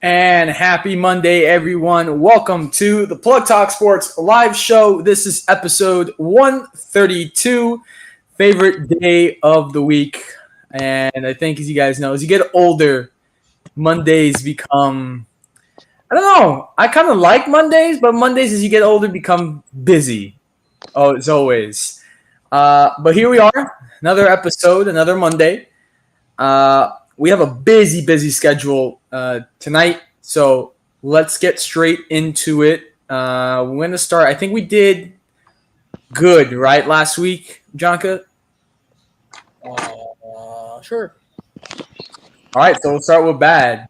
And happy Monday, everyone. Welcome to the Plug Talk Sports live show. This is episode 132, favorite day of the week. And I think, as you guys know, as you get older, Mondays become, I don't know, I kind of like Mondays, but Mondays as you get older become busy. Oh, as always. But here we are, another episode, another Monday. We have a busy schedule tonight, so let's get straight into it. We're going to start. I think we did good, right, last week, Jonka? Sure. All right, so we'll start with bad.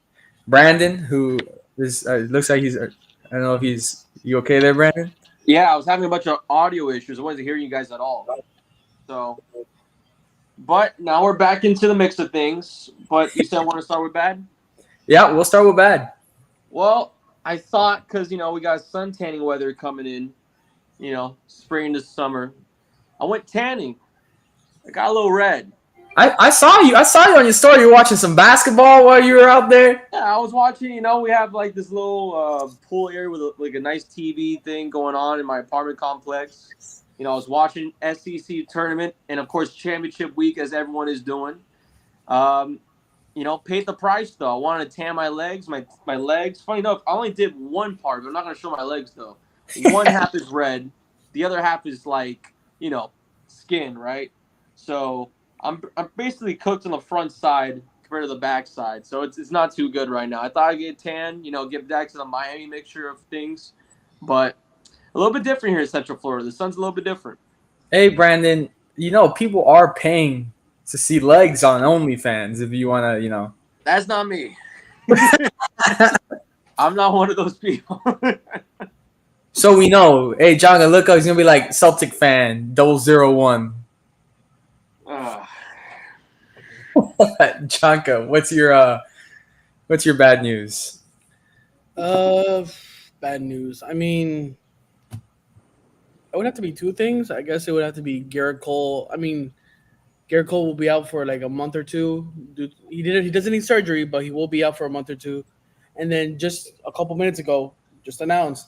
Brandon, who is looks like he's. I don't know if he's. You okay there, Brandon? Yeah, I was having a bunch of audio issues. I wasn't hearing you guys at all. So, but now we're back into the mix of things. But you said want to start with bad? Yeah, we'll start with bad. Well, I thought because, we got sun tanning weather coming in, spring to summer. I went tanning. I got a little red. I saw you. I saw you on your story. You were watching some basketball while you were out there. Yeah, I was watching. We have like this little pool area with a nice TV thing going on in my apartment complex. I was watching SEC tournament and of course championship week as everyone is doing. Paid the price though. I wanted to tan my legs. My legs. Funny enough, I only did one part, but I'm not gonna show my legs though. One half is red, the other half is like skin, right? So I'm basically cooked on the front side compared to the back side, so it's not too good right now. I thought I'd get tan, get back to the Miami mixture of things, but a little bit different here in Central Florida. The sun's a little bit different. Hey, Brandon, people are paying to see legs on OnlyFans if you want to, That's not me. I'm not one of those people. So we know. Hey, John, look up. He's going to be like Celtic fan, 001. Jonka, what's your bad news? Bad news. I mean, it would have to be two things. I guess it would have to be Garrett Cole. I mean, Garrett Cole will be out for like a month or two. He doesn't need surgery, but he will be out for a month or two. And then just a couple minutes ago, just announced,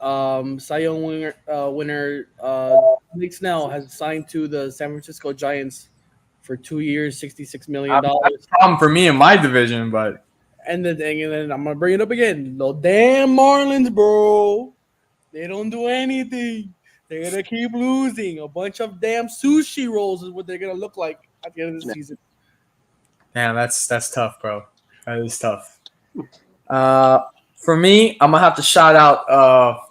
Cy Young winner Nick Snell has signed to the San Francisco Giants for 2 years, $66 million. That's a problem for me in my division, but. And then I'm gonna bring it up again. The damn Marlins, bro. They don't do anything. They're gonna keep losing. A bunch of damn sushi rolls is what they're gonna look like at the end of the season. Damn, that's tough, bro. That is tough. For me, I'm gonna have to shout out.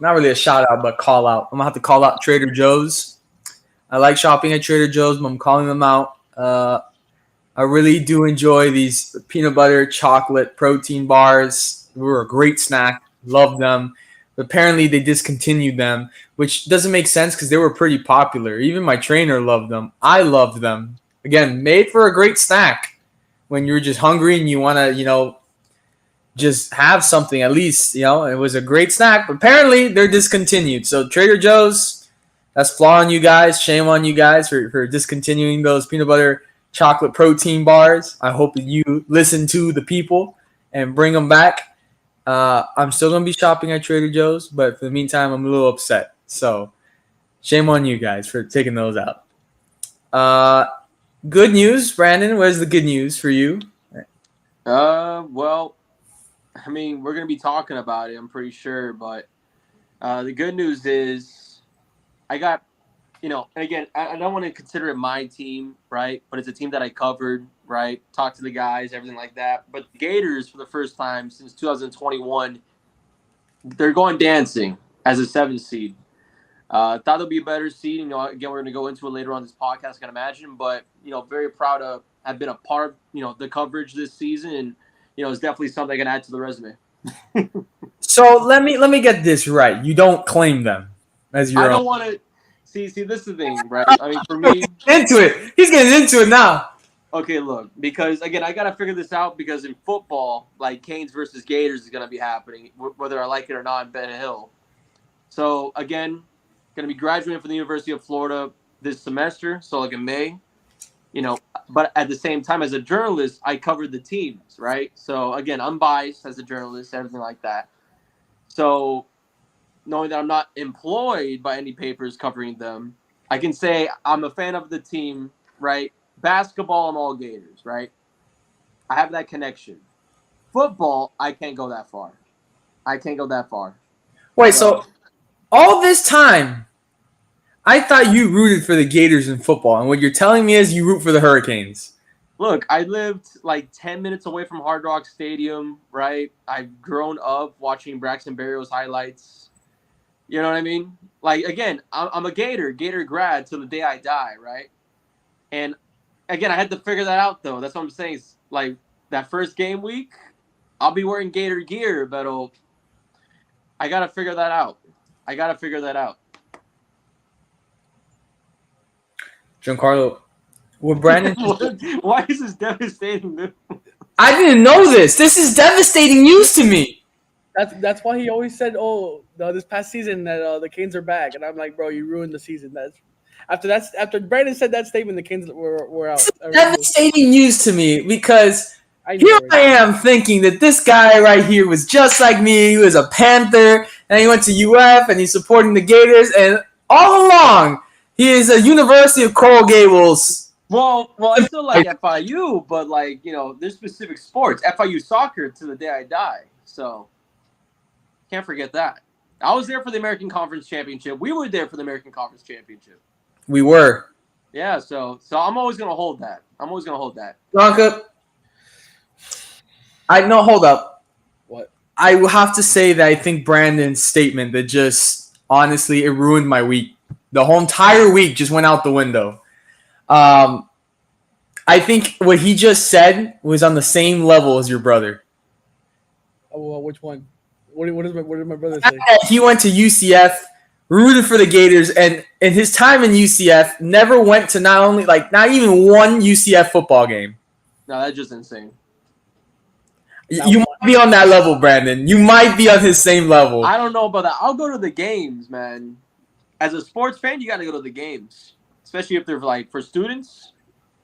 Not really a shout out, but call out. I'm gonna have to call out Trader Joe's. I like shopping at Trader Joe's, but I'm calling them out. I really do enjoy these peanut butter chocolate protein bars. They were a great snack. Love them. But apparently they discontinued them, which doesn't make sense because they were pretty popular. Even my trainer loved them. I loved them. Again, made for a great snack when you're just hungry and you want to, just have something at least. It was a great snack. But apparently they're discontinued. So Trader Joe's, that's flaw on you guys. Shame on you guys for discontinuing those peanut butter chocolate protein bars. I hope that you listen to the people and bring them back. I'm still going to be shopping at Trader Joe's, but for the meantime, I'm a little upset. So shame on you guys for taking those out. Good news, Brandon. Where's the good news for you? Well, I mean, we're going to be talking about it, I'm pretty sure. But the good news is I got, and again, I don't want to consider it my team, right? But it's a team that I covered, right? Talked to the guys, everything like that. But the Gators, for the first time since 2021, they're going dancing as a 7th seed. Thought there'll be a better seed. Again, we're going to go into it later on this podcast, I can imagine. But, very proud to have been a part of, the coverage this season. And, it's definitely something I can add to the resume. So let me get this right. You don't claim them as your own. I don't want to. See, this is the thing, right? I mean, for me. He's getting into it now. Okay, look, because, again, I got to figure this out because in football, like, Canes versus Gators is going to be happening, whether I like it or not in Ben Hill. So, again, going to be graduating from the University of Florida this semester, so like in May. But at the same time, as a journalist, I covered the teams, right? So again, I'm biased as a journalist, everything like that. So knowing that I'm not employed by any papers covering them, I can say I'm a fan of the team, right? Basketball, I'm all Gators, right? I have that connection. Football, I can't go that far. I can't go that far. Wait, so all this time, I thought you rooted for the Gators in football, and what you're telling me is you root for the Hurricanes. Look, I lived like 10 minutes away from Hard Rock Stadium, right? I've grown up watching Braxton Berrios highlights. You know what I mean? Like, again, I'm a Gator grad till the day I die, right? And again, I had to figure that out, though. That's what I'm saying. It's like that first game week, I'll be wearing Gator gear, but I got to figure that out. Giancarlo, what Brandon? Why is this devastating news? I didn't know this. This is devastating news to me. That's why he always said, "Oh, this past season that the Canes are back," and I'm like, "Bro, you ruined the season." After Brandon said that statement, the Canes were out. Devastating news to me because I am thinking that this guy right here was just like me. He was a Panther, and he went to UF, and he's supporting the Gators, and all along he is a University of Coral Gables. Well, I still like FIU, but there's specific sports. FIU soccer to the day I die. So can't forget that. I was there for the American Conference Championship. We were there for the American Conference Championship. We were. Yeah, so I'm always gonna hold that. Blanca, hold up. What? I will have to say that I think Brandon's statement that just honestly it ruined my week. The whole entire week just went out the window. I think what he just said was on the same level as your brother. Oh, well, which one? What did my brother say? He went to UCF, rooted for the Gators, and in his time in UCF, never went to not even one UCF football game. No, that's just insane. You might be on that level, Brandon. You might be on his same level. I don't know about that. I'll go to the games, man. As a sports fan, you got to go to the games, especially if they're for students.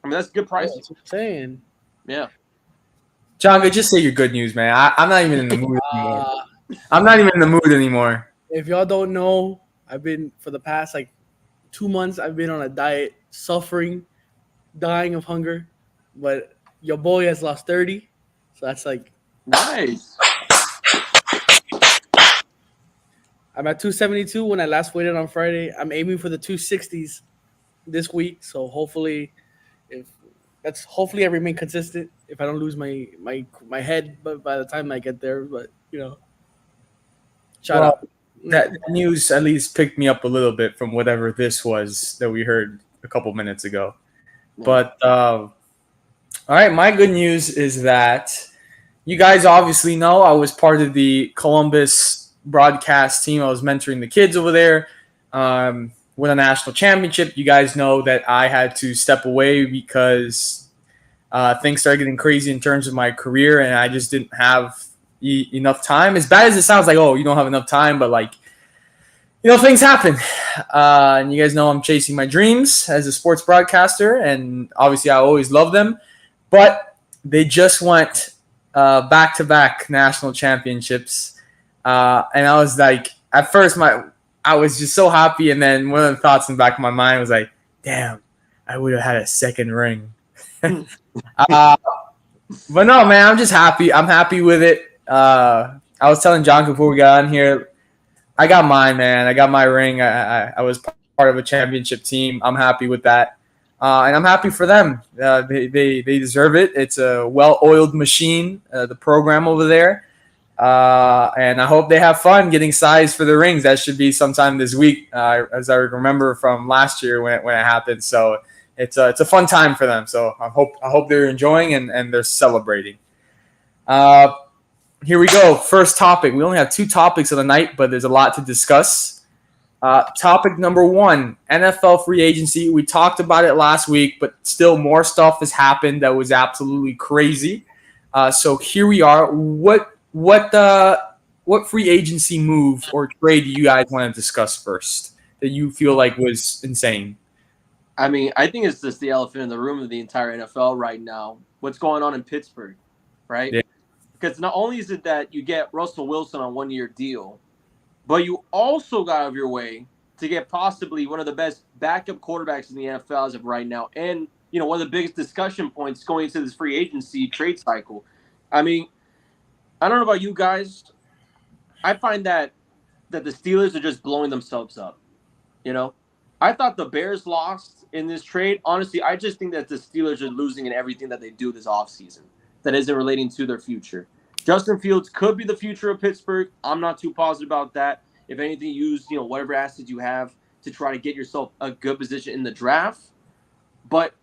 I mean, that's good price. That's what I'm saying. Yeah. John, just say your good news, man. I'm not even in the mood anymore. I'm not even in the mood anymore. If y'all don't know, I've been for the past 2 months. I've been on a diet, suffering, dying of hunger. But your boy has lost 30, so that's nice. I'm at 272 when I last weighed on Friday. I'm aiming for the 260s this week, so hopefully I remain consistent. If I don't lose my head, but by the time I get there, but shout out. That news at least picked me up a little bit from whatever this was that we heard a couple minutes ago. Yeah. But all right, my good news is that you guys obviously know I was part of the Columbus broadcast team. I was mentoring the kids over there. Win a national championship. You guys know that I had to step away because things started getting crazy in terms of my career, and I just didn't have enough time. As bad as it sounds like, you don't have enough time, but things happen. And you guys know I'm chasing my dreams as a sports broadcaster, and obviously I always love them. But they just went back-to-back national championships. And I was at first I was just so happy, and then one of the thoughts in the back of my mind was damn, I would have had a second ring. But no, man, I'm just happy. I'm happy with it. I was telling John before we got on here, I got mine, man. I got my ring. I was part of a championship team. I'm happy with that. And I'm happy for them. They deserve it. It's a well-oiled machine, the program over there. And I hope they have fun getting sized for the rings. That should be sometime this week, as I remember from last year when it happened. So it's a fun time for them. So I hope they're enjoying and they're celebrating. Here we go. First topic. We only have 2 topics of the night, but there's a lot to discuss. Topic number 1, NFL free agency. We talked about it last week, but still more stuff has happened that was absolutely crazy. So here we are. What free agency move or trade do you guys want to discuss first that you feel like was insane? I mean, I think it's just the elephant in the room of the entire NFL right now. What's going on in Pittsburgh, right? Yeah. Because not only is it that you get Russell Wilson on 1 year deal, but you also got out of your way to get possibly one of the best backup quarterbacks in the NFL as of right now, and one of the biggest discussion points going into this free agency trade cycle. I mean, I don't know about you guys. I find that the Steelers are just blowing themselves up. You know, I thought the Bears lost in this trade. Honestly, I just think that the Steelers are losing in everything that they do this offseason that isn't relating to their future. Justin Fields could be the future of Pittsburgh. I'm not too positive about that. If anything, use whatever assets you have to try to get yourself a good position in the draft. But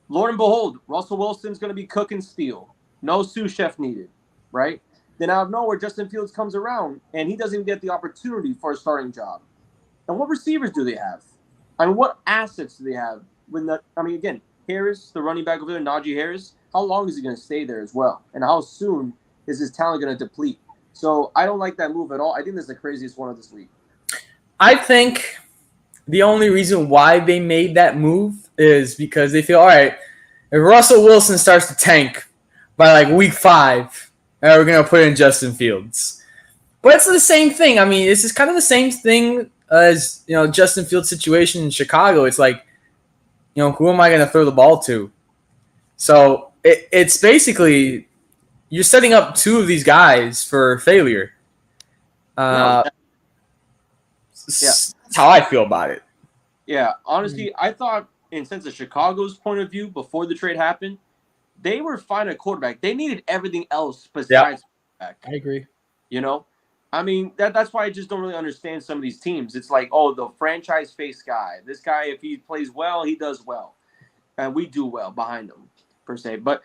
Lord and behold, Russell Wilson's going to be cooking steel. No sous chef needed, right? Then out of nowhere, Justin Fields comes around and he doesn't even get the opportunity for a starting job. And what receivers do they have? I mean, what assets do they have? Again, Harris, the running back over there, Najee Harris, how long is he going to stay there as well? And how soon is his talent going to deplete? So I don't like that move at all. I think this is the craziest one of this week. I think the only reason why they made that move is because they feel, all right, if Russell Wilson starts to tank by like week 5, we're going to put in Justin Fields. But it's the same thing. I mean, this is kind of the same thing as, Justin Fields' situation in Chicago. It's like, who am I going to throw the ball to? So it's basically you're setting up 2 of these guys for failure. That's how I feel about it. Yeah, honestly, I thought in sense of Chicago's point of view before the trade happened, they were fine at quarterback. They needed everything else besides quarterback. I agree. I mean, that's why I just don't really understand some of these teams. It's like, oh, the franchise face guy. This guy, if he plays well, he does well. And we do well behind him, per se. But,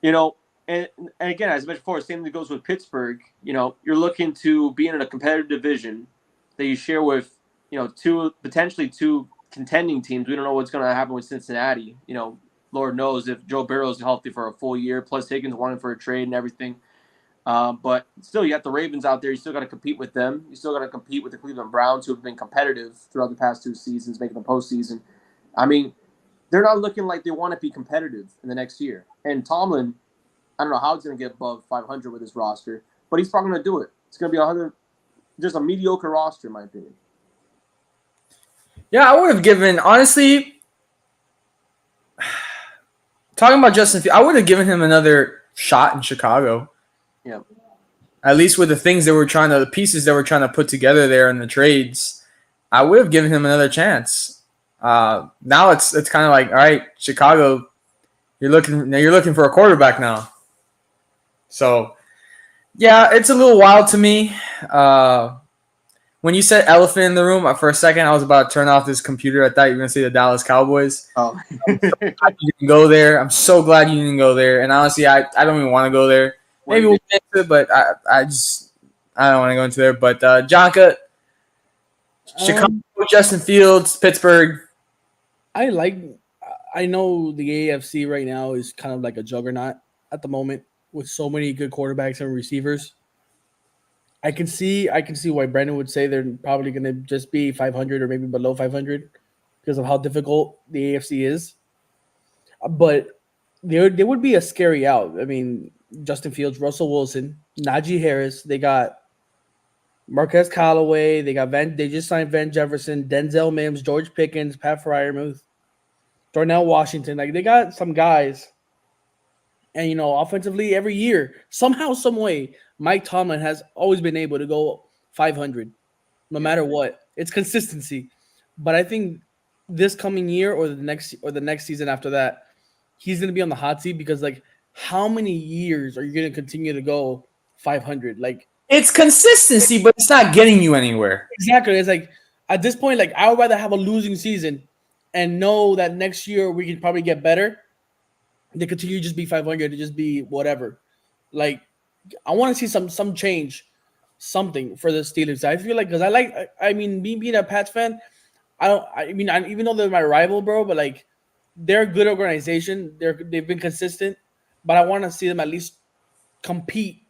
and again, as I mentioned before, same thing goes with Pittsburgh. You're looking to be in a competitive division that you share with, potentially two contending teams. We don't know what's going to happen with Cincinnati. Lord knows if Joe Burrow's healthy for a full year, plus Higgins wanting for a trade and everything. But still, you got the Ravens out there. You still got to compete with them. You still got to compete with the Cleveland Browns, who have been competitive throughout the past 2 seasons, making the postseason. I mean, they're not looking like they want to be competitive in the next year. And Tomlin, I don't know how he's going to get above 500 with his roster, but he's probably going to do it. It's going to be just a mediocre roster, in my opinion. Yeah, I would have given, honestly, talking about Justin Fields, I would have given him another shot in Chicago. Yeah. At least with the pieces that we're trying to put together there in the trades, I would have given him another chance. Now it's kind of like, all right, Chicago, you're looking for a quarterback now. So, yeah, it's a little wild to me. When you said elephant in the room, for a second I was about to turn off this computer. I thought you were going to say the Dallas Cowboys. Oh. I'm so glad you didn't go there. I'm so glad you didn't go there. And honestly, I don't even want to go there. Maybe we'll get into it, but I don't want to go into there. But Jonka, Chicago, Justin Fields, Pittsburgh. I know the AFC right now is kind of like a juggernaut at the moment with so many good quarterbacks and receivers. I can see why Brandon would say they're probably going to just be 500 or maybe below 500 because of how difficult the AFC is. But there would be a scary out. I mean, Justin Fields, Russell Wilson, Najee Harris. They got Marquez Callaway. They just signed Van Jefferson, Denzel Mims, George Pickens, Pat Freiermuth, Darnell Washington. Like, they got some guys. And, offensively, every year, somehow, some way, Mike Tomlin has always been able to go 500, no matter what. It's consistency. But I think this coming year or the next season after that, he's going to be on the hot seat because, like, how many years are you going to continue to go 500? Like, it's consistency, but it's not getting you anywhere. Exactly. It's like at this point, like, I would rather have a losing season and know that next year we can probably get better than continue to just be 500 to just be whatever. Like, I want to see some change, something for the Steelers. I feel like because me being a Pats fan, even though they're my rival, bro, but like they're a good organization. They've been consistent, but I want to see them at least compete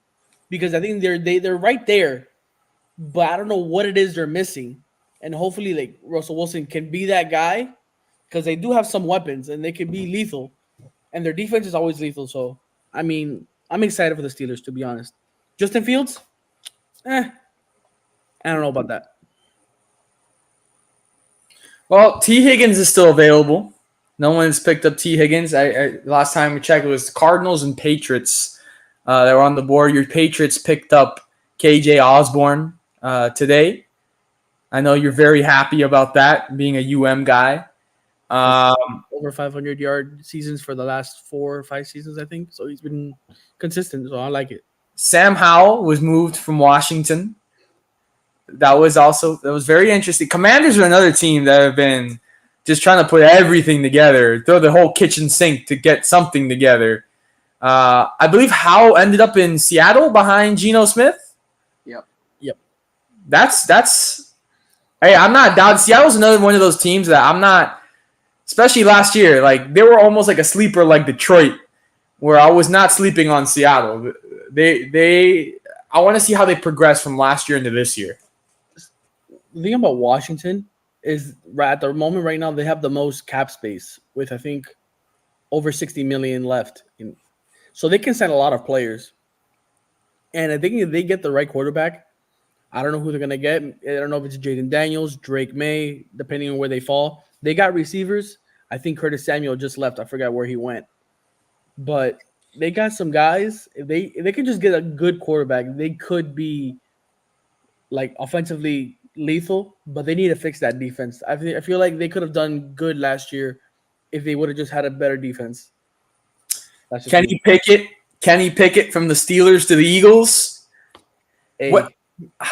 because I think they're right there, but I don't know what it is they're missing. And hopefully, like, Russell Wilson can be that guy because they do have some weapons and they can be lethal, and their defense is always lethal. So, I mean, I'm excited for the Steelers, to be honest. Justin Fields, I don't know about that. Well, T. Higgins is still available. No one's picked up T. Higgins. Last time we checked, it was Cardinals and Patriots that were on the board. Your Patriots picked up KJ Osborne today. I know you're very happy about that, being a UM guy. Over 500-yard seasons for the last 4 or 5 seasons, I think. So he's been consistent. So I like it. Sam Howell was moved from Washington. That was very interesting. Commanders are another team that have been just trying to put everything together, throw the whole kitchen sink to get something together. I believe Howell ended up in Seattle behind Geno Smith. Yep. That's. Hey, I'm not doubting. Seattle's another one of those teams that I'm not. Especially last year, like they were almost like a sleeper, like Detroit, where I was not sleeping on Seattle. I want to see how they progress from last year into this year. The thing about Washington is at the moment right now they have the most cap space with I think over 60 million left. So they can sign a lot of players. And I think if they get the right quarterback, I don't know who they're going to get. I don't know if it's Jaden Daniels, Drake May, depending on where they fall. They got receivers. I think Curtis Samuel just left. I forgot where he went. But they got some guys. If they could just get a good quarterback, they could be like offensively lethal, but they need to fix that defense. I feel like they could have done good last year if they would have just had a better defense. Kenny Pickett from the Steelers to the Eagles. Hey, what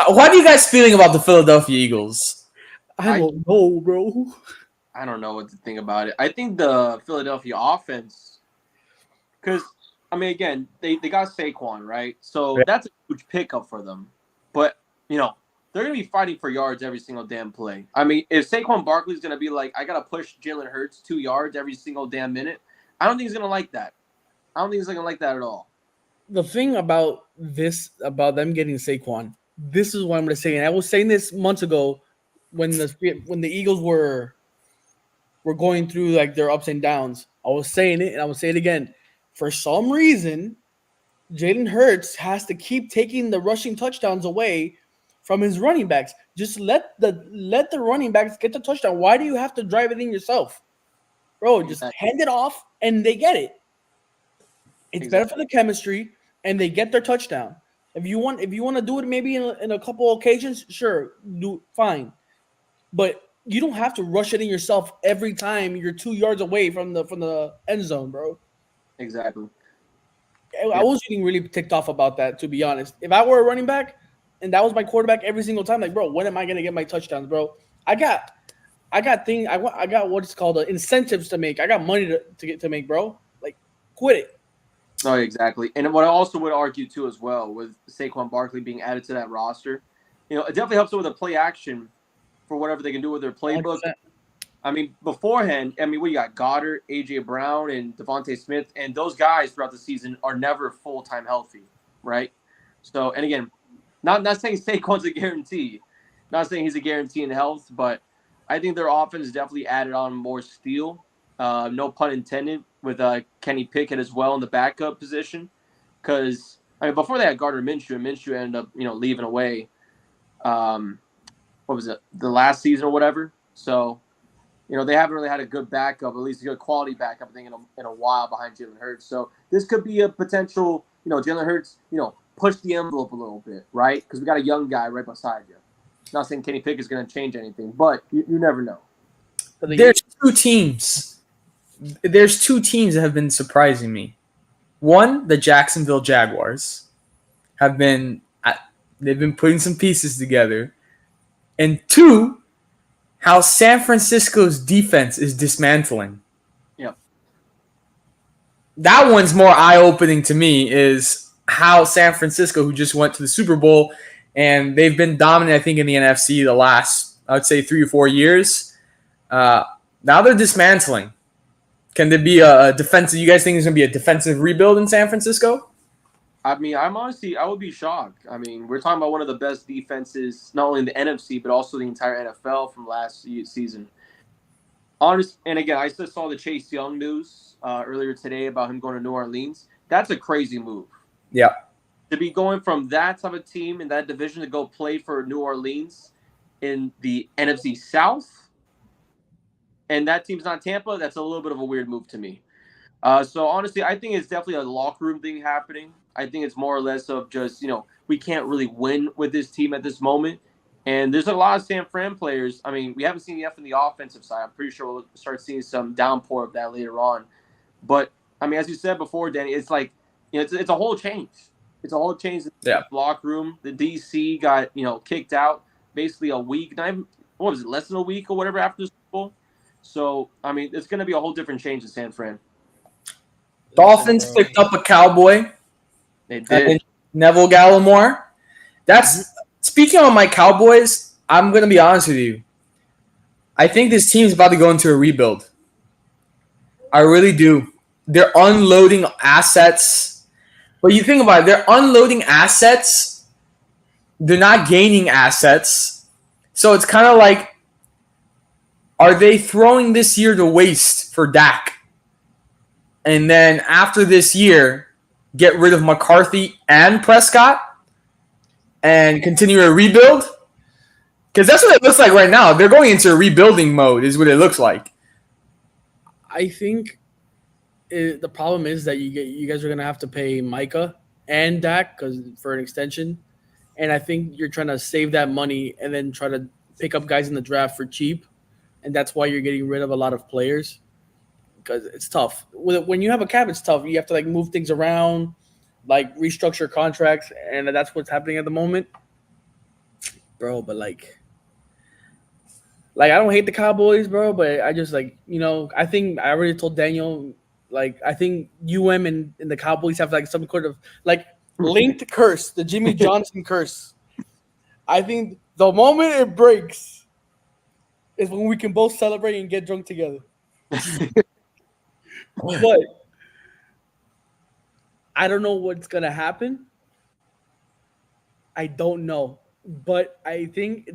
are you guys feeling about the Philadelphia Eagles? I don't know, bro. I don't know what to think about it. I think the Philadelphia offense, because, I mean, again, they got Saquon, right? So that's a huge pickup for them. But, you know, they're going to be fighting for yards every single damn play. I mean, if Saquon Barkley's going to be like, I got to push Jalen Hurts 2 yards every single damn minute, I don't think he's going to like that. I don't think he's going to like that at all. The thing about them getting Saquon, this is what I'm going to say. And I was saying this months ago when the Eagles were going through like their ups and downs. I was saying it, and I will say it again. For some reason, Jalen Hurts has to keep taking the rushing touchdowns away from his running backs. Just let the running backs get the touchdown. Why do you have to drive it in yourself? Bro, just hand it off and they get it. It's better for the chemistry and they get their touchdown. If you want to do it maybe in a couple occasions, sure, do fine. But you don't have to rush it in yourself every time you're 2 yards away from the end zone, bro. Exactly. I was getting really ticked off about that, to be honest. If I were a running back and that was my quarterback every single time, like, bro, when am I gonna get my touchdowns, bro? I got what's called incentives to make. I got money to make, bro. Like, quit it. No, exactly. And what I also would argue too, as well, with Saquon Barkley being added to that roster, you know, it definitely helps them with the play action for whatever they can do with their playbook. 100%. I mean, beforehand, what you got? Goddard, A.J. Brown, and Devontae Smith, and those guys throughout the season are never full-time healthy, right? So, and again, not saying Saquon's a guarantee. Not saying he's a guarantee in health, but I think their offense definitely added on more steel. No pun intended, with Kenny Pickett as well in the backup position. Because, before they had Gardner Minshew, and Minshew ended up, leaving away, what was it, the last season or whatever. So, they haven't really had a good backup, at least a good quality backup, I think, in a while behind Jalen Hurts. So this could be a potential, Jalen Hurts, push the envelope a little bit, right? Because we got a young guy right beside you. Not saying Kenny Pickett is going to change anything, but you never know. There's two teams. There's two teams that have been surprising me. One, the Jacksonville Jaguars they've been putting some pieces together. And two, how San Francisco's defense is dismantling. Yep. That one's more eye-opening to me, is how San Francisco, who just went to the Super Bowl, and they've been dominant, I think, in the NFC the last, I would say, 3 or 4 years. Now they're dismantling. Can there be a defensive? You guys think there's going to be a defensive rebuild in San Francisco? I would be shocked. We're talking about one of the best defenses, not only in the NFC, but also the entire NFL from last season. Honest, and again, I just saw the Chase Young news earlier today about him going to New Orleans. That's a crazy move. Yeah. To be going from that type of team in that division to go play for New Orleans in the NFC South, and that team's not Tampa, that's a little bit of a weird move to me. So honestly, I think it's definitely a locker room thing happening. I think it's more or less of just, we can't really win with this team at this moment. And there's a lot of San Fran players. I mean, we haven't seen enough from the offensive side. I'm pretty sure we'll start seeing some downpour of that later on. But I mean, as you said before, Danny, it's like, it's a whole change. It's a whole change in the locker room. The DC got, kicked out basically a week, what was it, less than a week or whatever after the Super Bowl. So, I mean, it's going to be a whole different change in San Fran. Dolphins picked up a Cowboy. They did. Neville Gallimore. Speaking on my Cowboys, I'm going to be honest with you. I think this team's about to go into a rebuild. I really do. They're unloading assets. But you think about it, they're unloading assets. They're not gaining assets. So it's kind of like, are they throwing this year to waste for Dak? And then after this year, get rid of McCarthy and Prescott and continue a rebuild? Because that's what it looks like right now. They're going into a rebuilding mode is what it looks like. I think the problem is that you guys are going to have to pay Micah and Dak for an extension. And I think you're trying to save that money and then try to pick up guys in the draft for cheap. And that's why you're getting rid of a lot of players. Because it's tough. When you have a cap, it's tough. You have to move things around, restructure contracts, and that's what's happening at the moment, bro. But I don't hate the Cowboys, bro. But I just I think I already told Daniel, I think and the Cowboys have some sort of linked curse, the Jimmy Johnson curse. I think the moment it breaks is when we can both celebrate and get drunk together. But I don't know what's going to happen. I don't know. But I think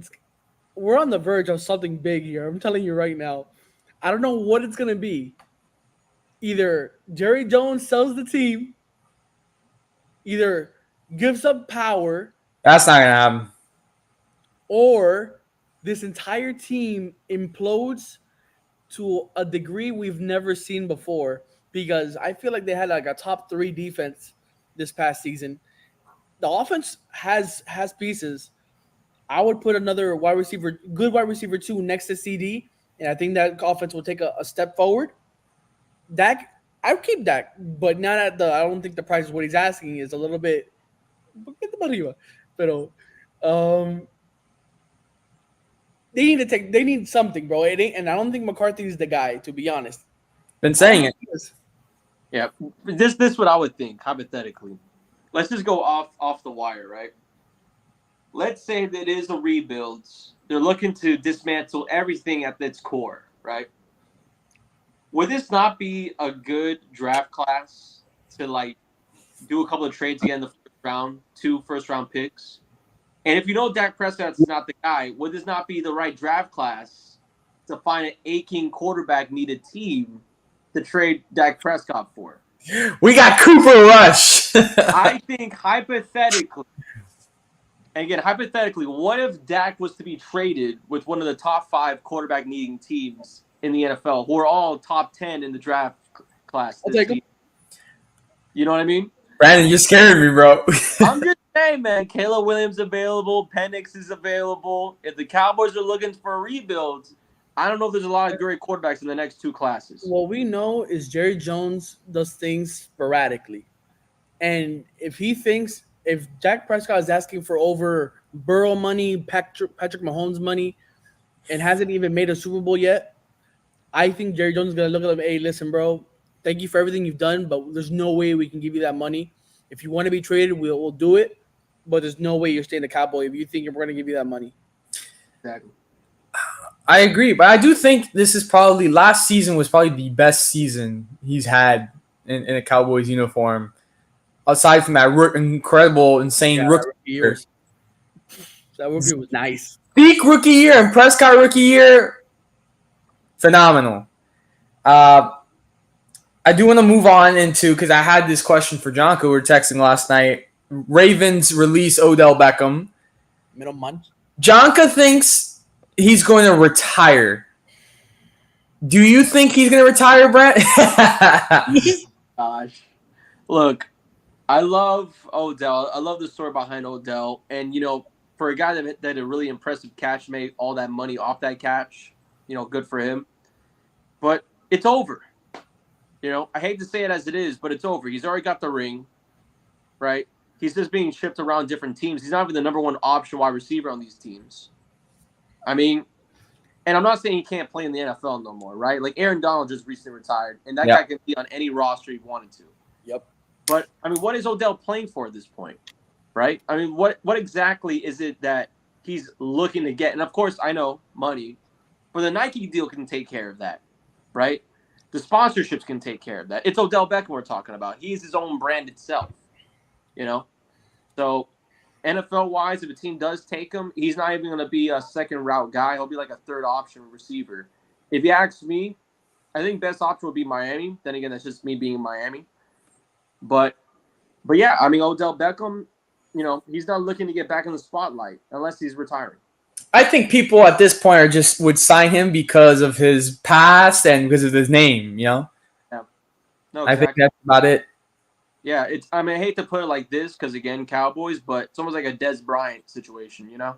we're on the verge of something big here. I'm telling you right now. I don't know what it's going to be. Either Jerry Jones sells the team, either gives up power. That's not going to happen. Or this entire team implodes to a degree we've never seen before, because I feel like they had a top 3 defense this past season. The offense has pieces. I would put another good wide receiver 2 next to CD, and I think that offense will take a step forward. Dak, I would keep Dak, but not at I don't think the price of what he's asking is a little bit. They need something, bro. And I don't think McCarthy is the guy, to be honest. Been saying it. Yeah, this is what I would think hypothetically. Let's just go off the wire, right? Let's say that it is a rebuild. They're looking to dismantle everything at its core, right? Would this not be a good draft class to do a couple of trades again in the first round, 2 first-round picks? And if you know Dak Prescott's not the guy, would this not be the right draft class to find an aching quarterback-needed team to trade Dak Prescott for? We got Cooper Rush. I think hypothetically, what if Dak was to be traded with one of the top 5 quarterback-needing teams in the NFL, who are all top 10 in the draft class this season? You know what I mean? Brandon, you're scaring me, bro. I'm just saying, man. Caleb Williams available. Penix is available. If the Cowboys are looking for a rebuild, I don't know if there's a lot of great quarterbacks in the next 2 classes. What we know is Jerry Jones does things sporadically. And if Dak Prescott is asking for over Burrow money, Patrick Mahomes money, and hasn't even made a Super Bowl yet, I think Jerry Jones is going to look at him, hey, listen, bro, thank you for everything you've done, but there's no way we can give you that money. If you want to be traded, we'll do it, but there's no way you're staying the Cowboy if you think we're going to give you that money. Exactly. I agree, but I do think this is last season was probably the best season he's had in a Cowboys uniform, aside from that insane rookie year. That rookie was nice. Peak rookie year and Prescott rookie year. phenomenal. I do want to move on into because I had this question for Jonko. We were texting last night. Ravens release Odell Beckham. Middle month. Jonka thinks he's going to retire. Do you think he's going to retire, Brent? Gosh, look, I love Odell. I love the story behind Odell, and for a guy that a really impressive catch, made all that money off that catch, good for him. But it's over. I hate to say it as it is, but it's over. He's already got the ring, right? He's just being shipped around different teams. He's not even the number one option wide receiver on these teams. I mean, and I'm not saying he can't play in the NFL no more, right? Like Aaron Donald just recently retired, and that guy can be on any roster he wanted to. Yep. But, I mean, what is Odell playing for at this point, right? I mean, what exactly is it that he's looking to get? And, of course, I know money, but the Nike deal can take care of that, right? The sponsorships can take care of that. It's Odell Beckham we're talking about. He's his own brand itself, So, NFL-wise, if a team does take him, he's not even going to be a second-route guy. He'll be like a third-option receiver. If you ask me, I think best option would be Miami. Then again, that's just me being in Miami. But yeah, I mean, Odell Beckham, he's not looking to get back in the spotlight unless he's retiring. I think people at this point would sign him because of his past and because of his name, Yeah. No, exactly. I think that's about it. Yeah, I hate to put it like this because, again, Cowboys, but it's almost like a Dez Bryant situation, Yeah.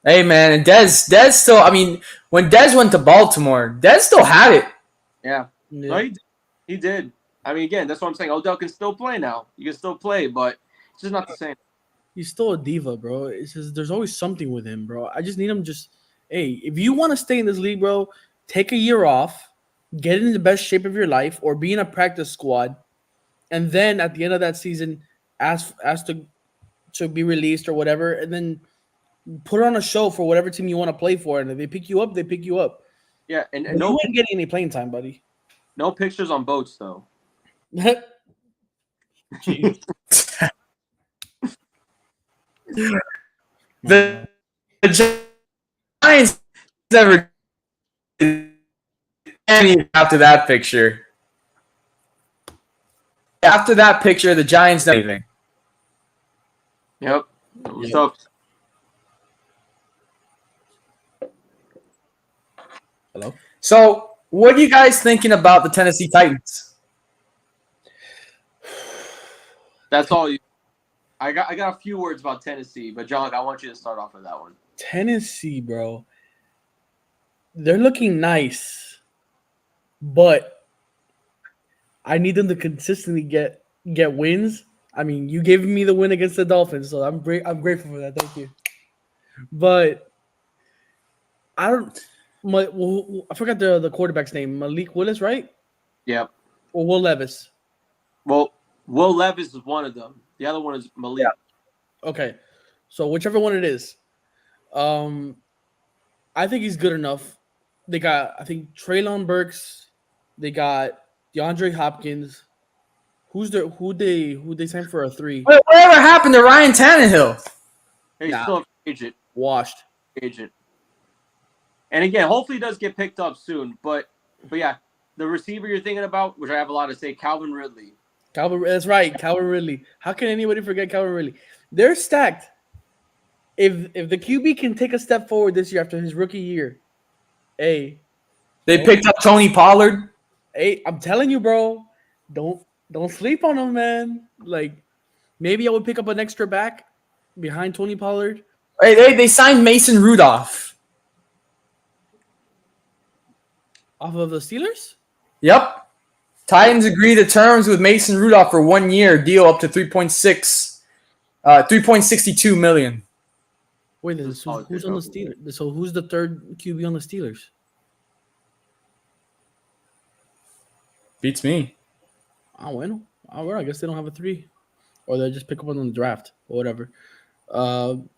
Hey, man, and Dez still, when Dez went to Baltimore, Dez still had it. Yeah. No, he did. I mean, again, that's what I'm saying. Odell can still play now. He can still play, but it's just not the same. He's still a diva, bro. It's just there's always something with him, bro. I just need him hey, if you want to stay in this league, bro, take a year off, get in the best shape of your life, or be in a practice squad, and then at the end of that season, ask to be released or whatever, and then put on a show for whatever team you want to play for. And if they pick you up, they pick you up. Yeah, and you ain't getting any playing time, buddy. No pictures on boats, though. The Giants never did anything after that picture. After that picture, the Giants never did anything. Yep. So, hello. So, what are you guys thinking about the Tennessee Titans? That's all you. I got a few words about Tennessee, but John, I want you to start off with that one. Tennessee, bro. They're looking nice, but I need them to consistently get wins. I mean, you gave me the win against the Dolphins, so I'm grateful for that. Thank you. But I forgot the quarterback's name. Malik Willis, right? Yep. Or Will Levis. Well, Will Levis is one of them. The other one is Malik. Yeah. Okay. So whichever one it is. I think he's good enough. They got, I think, Treylon Burks. They got DeAndre Hopkins. Who they signed for a 3? Whatever happened to Ryan Tannehill? He's still an agent. Washed. Agent. And again, hopefully he does get picked up soon. But yeah, the receiver you're thinking about, which I have a lot to say, Calvin Ridley. That's right, Calvin Ridley. How can anybody forget Calvin Ridley? They're stacked. If the QB can take a step forward this year after his rookie year, they picked up Tony Pollard. Hey, I'm telling you, bro, don't sleep on him, man. Like, maybe I would pick up an extra back behind Tony Pollard. Hey, they signed Mason Rudolph. Off of the Steelers? Yep. Titans agreed to terms with Mason Rudolph for 1 year deal up to $3.62 million. Wait, who's on the Steelers? So who's the third QB on the Steelers? Beats me. Well, I guess they don't have a 3, or they'll just pick up on the draft or whatever.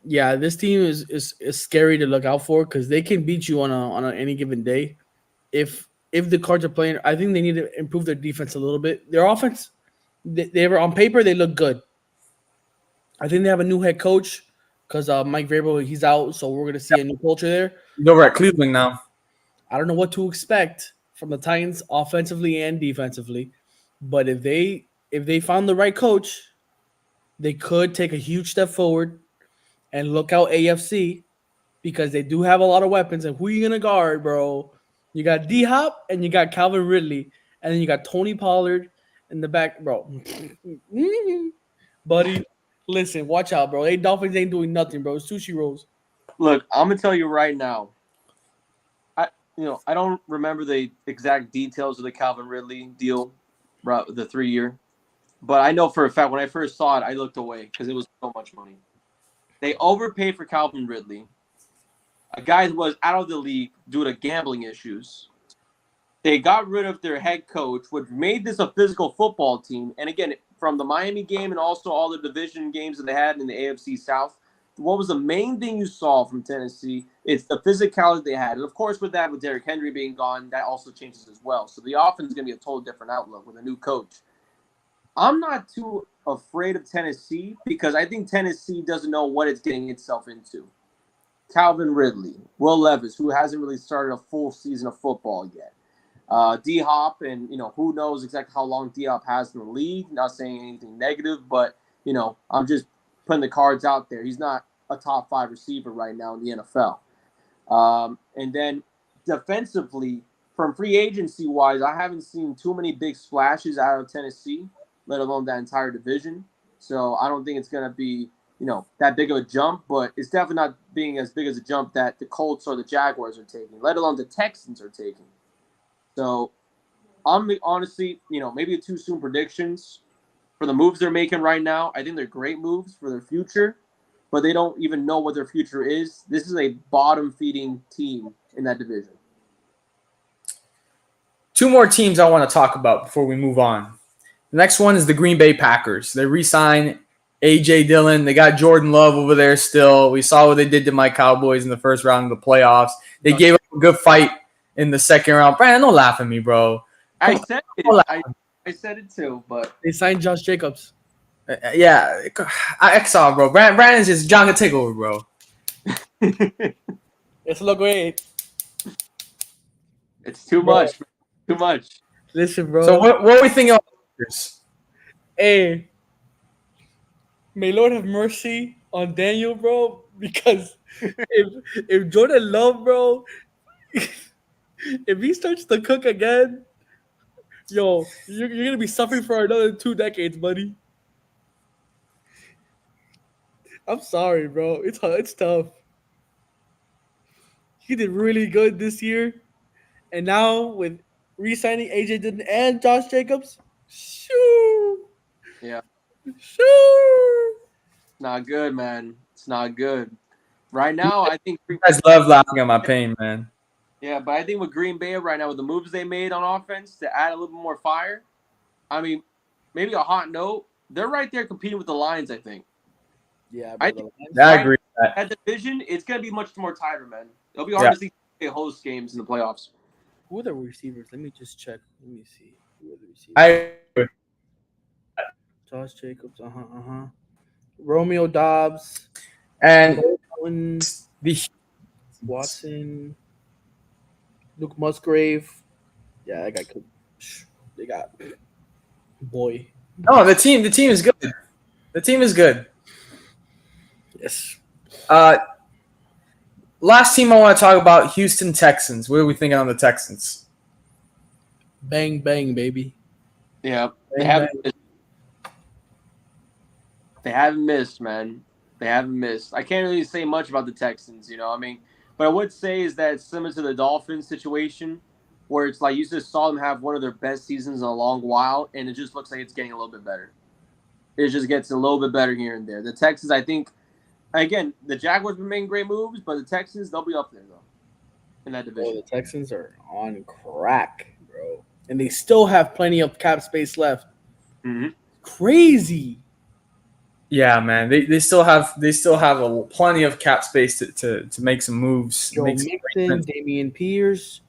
Yeah, this team is scary to look out for because they can beat you on any given day. If the Cards are playing, I think they need to improve their defense a little bit. Their offense, they were on paper, they look good. I think they have a new head coach because Mike Vrabel, he's out, so we're going to see a new culture there. He's over at Cleveland now. I don't know what to expect from the Titans offensively and defensively, but if they found the right coach, they could take a huge step forward and look out AFC because they do have a lot of weapons. And who you gonna guard, bro? You got D Hop and you got Calvin Ridley, and then you got Tony Pollard in the back, bro. Buddy, listen, watch out, bro. They Dolphins ain't doing nothing, bro. It's sushi rolls. Look, I'm gonna tell you right now. I don't remember the exact details of the Calvin Ridley deal, the 3-year, but I know for a fact when I first saw it, I looked away because it was so much money. They overpaid for Calvin Ridley, a guy who was out of the league due to gambling issues. They got rid of their head coach, which made this a physical football team. And again, from the Miami game and also all the division games that they had in the AFC South, what was the main thing you saw from Tennessee? It's the physicality they had. And of course, with that, with Derrick Henry being gone, that also changes as well. So the offense is going to be a total different outlook with a new coach. I'm not too afraid of Tennessee because I think Tennessee doesn't know what it's getting itself into. Calvin Ridley, Will Levis, who hasn't really started a full season of football yet. D-Hop, and, who knows exactly how long D-Hop has in the league. Not saying anything negative, but, I'm just putting the cards out there. He's not a top 5 receiver right now in the NFL. And then defensively, from free agency-wise, I haven't seen too many big splashes out of Tennessee, let alone that entire division. So I don't think it's going to be, that big of a jump, but it's definitely not being as big as a jump that the Colts or the Jaguars are taking, let alone the Texans are taking. So I'm honestly, maybe too soon predictions for the moves they're making right now. I think they're great moves for their future, but they don't even know what their future is. This is a bottom-feeding team in that division. 2 more teams I want to talk about before we move on. The next one is the Green Bay Packers. They re-signed A.J. Dillon. They got Jordan Love over there still. We saw what they did to my Cowboys in the first round of the playoffs. They gave up a good fight in the second round. Brandon, don't laugh at me, bro. I said it. I said it too, but They signed Josh Jacobs. Yeah, I saw, bro. Brandon's just John can take over, bro. It's look great. It's too much. Too much. Listen, bro. So what are we thinking of? Hey, may Lord have mercy on Daniel, bro, because if Jordan Love, bro, if he starts to cook again, yo, you're gonna be suffering for another 2 decades, buddy. I'm sorry, bro. It's tough. He did really good this year, and now with re-signing AJ Dillon and Josh Jacobs, shoo, Yeah. shoo. Not good, man. It's not good. Right now, I think You guys love laughing at my pain, man. Yeah, but I think with Green Bay right now, with the moves they made on offense to add a little bit more fire, I mean, maybe a hot note, they're right there competing with the Lions, I think. Yeah, I bro. I agree with that. At division, it's going to be much more tighter, man. It'll be hard to see host games in the playoffs. Who are the receivers? Let me just check. Let me see. Who are the receivers? I agree. Josh Jacobs. Romeo Dobbs. And Allen, the Watson. Luke Musgrave. Yeah, that guy could. They got boy. no, the team is good. The team is good. Yes. Last team I want to talk about, Houston Texans. What are we thinking on the Texans? Bang bang, baby. Yeah, Bang, they haven't missed, man. They haven't missed. I can't really say much about the Texans, but I would say is that it's similar to the Dolphins situation, where it's like you just saw them have one of their best seasons in a long while, and it just looks like it's getting a little bit better. It just gets a little bit better here and there. The Texans, I think, again, the Jaguars have been making great moves, but the Texans, they'll be up there, though, in that division. The Texans are on crack, bro. And they still have plenty of cap space left. Mm-hmm. Crazy. Yeah, man. They still have plenty of cap space to make some moves. Joe Mixon, Damian Pierce.